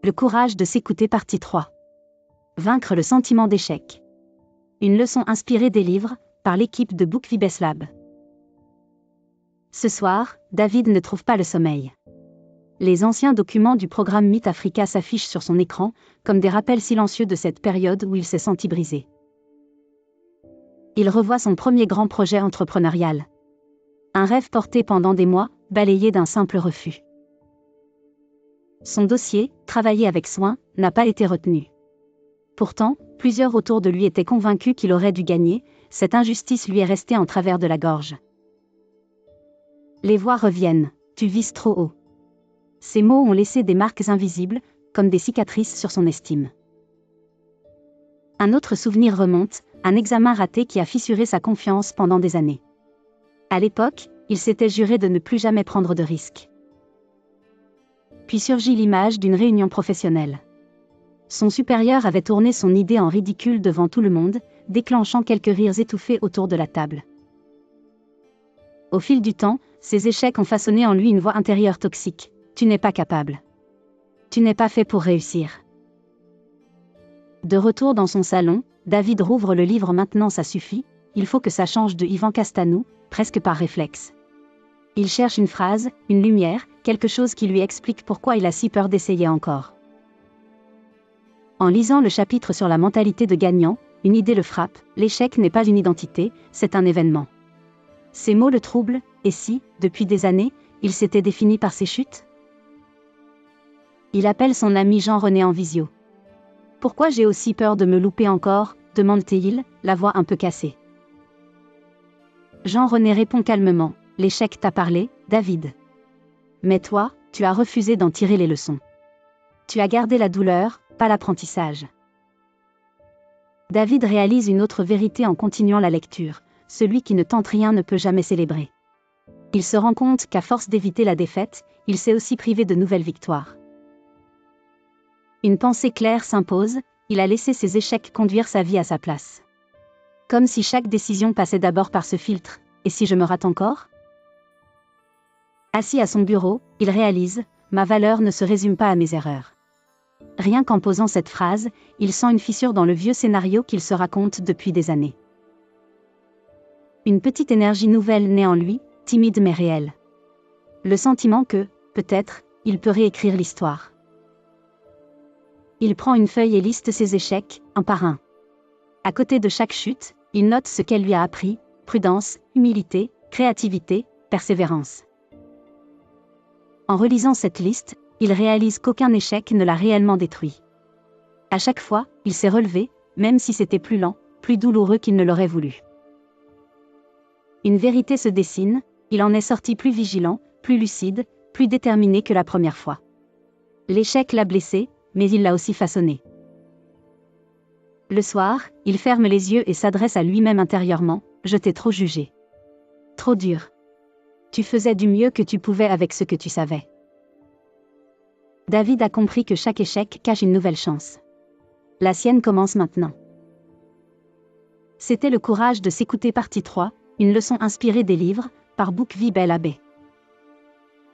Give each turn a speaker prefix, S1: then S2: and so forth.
S1: Le courage de s'écouter partie 3. Vaincre le sentiment d'échec. Une leçon inspirée des livres, par l'équipe de Book Vibes Lab. Ce soir, David ne trouve pas le sommeil. Les anciens documents du programme Meet Africa s'affichent sur son écran, comme des rappels silencieux de cette période où il s'est senti brisé. Il revoit son premier grand projet entrepreneurial. Un rêve porté pendant des mois, balayé d'un simple refus. Son dossier, travaillé avec soin, n'a pas été retenu. Pourtant, plusieurs autour de lui étaient convaincus qu'il aurait dû gagner, cette injustice lui est restée en travers de la gorge. Les voix reviennent, tu vises trop haut. Ces mots ont laissé des marques invisibles, comme des cicatrices sur son estime. Un autre souvenir remonte, un examen raté qui a fissuré sa confiance pendant des années. À l'époque, il s'était juré de ne plus jamais prendre de risques. Puis surgit l'image d'une réunion professionnelle. Son supérieur avait tourné son idée en ridicule devant tout le monde, déclenchant quelques rires étouffés autour de la table. Au fil du temps, ces échecs ont façonné en lui une voix intérieure toxique. Tu n'es pas capable. Tu n'es pas fait pour réussir. De retour dans son salon, David rouvre le livre Maintenant ça suffit, il faut que ça change de Yvan Castanou, presque par réflexe. Il cherche une phrase, une lumière, quelque chose qui lui explique pourquoi il a si peur d'essayer encore. En lisant le chapitre sur la mentalité de gagnant, une idée le frappe, l'échec n'est pas une identité, c'est un événement. Ces mots le troublent, et si, depuis des années, il s'était défini par ses chutes ? Il appelle son ami Jean-René en visio. « Pourquoi j'ai aussi peur de me louper encore ?» demande-t-il, la voix un peu cassée. Jean-René répond calmement. « L'échec t'a parlé, David. Mais toi, tu as refusé d'en tirer les leçons. Tu as gardé la douleur, pas l'apprentissage. » David réalise une autre vérité en continuant la lecture. Celui qui ne tente rien ne peut jamais célébrer. Il se rend compte qu'à force d'éviter la défaite, il s'est aussi privé de nouvelles victoires. Une pensée claire s'impose, il a laissé ses échecs conduire sa vie à sa place. Comme si chaque décision passait d'abord par ce filtre, et si je me rate encore ? Assis à son bureau, il réalise, ma valeur ne se résume pas à mes erreurs. Rien qu'en posant cette phrase, il sent une fissure dans le vieux scénario qu'il se raconte depuis des années. Une petite énergie nouvelle naît en lui, timide mais réelle. Le sentiment que, peut-être, il peut réécrire l'histoire. Il prend une feuille et liste ses échecs, un par un. À côté de chaque chute, il note ce qu'elle lui a appris, prudence, humilité, créativité, persévérance. En relisant cette liste, il réalise qu'aucun échec ne l'a réellement détruit. À chaque fois, il s'est relevé, même si c'était plus lent, plus douloureux qu'il ne l'aurait voulu. Une vérité se dessine, il en est sorti plus vigilant, plus lucide, plus déterminé que la première fois. L'échec l'a blessé, mais il l'a aussi façonné. Le soir, il ferme les yeux et s'adresse à lui-même intérieurement, « Je t'ai trop jugé. Trop dur. Tu faisais du mieux que tu pouvais avec ce que tu savais. » David a compris que chaque échec cache une nouvelle chance. La sienne commence maintenant. C'était le courage de s'écouter partie 3, une leçon inspirée des livres, par Book Vibes Lab.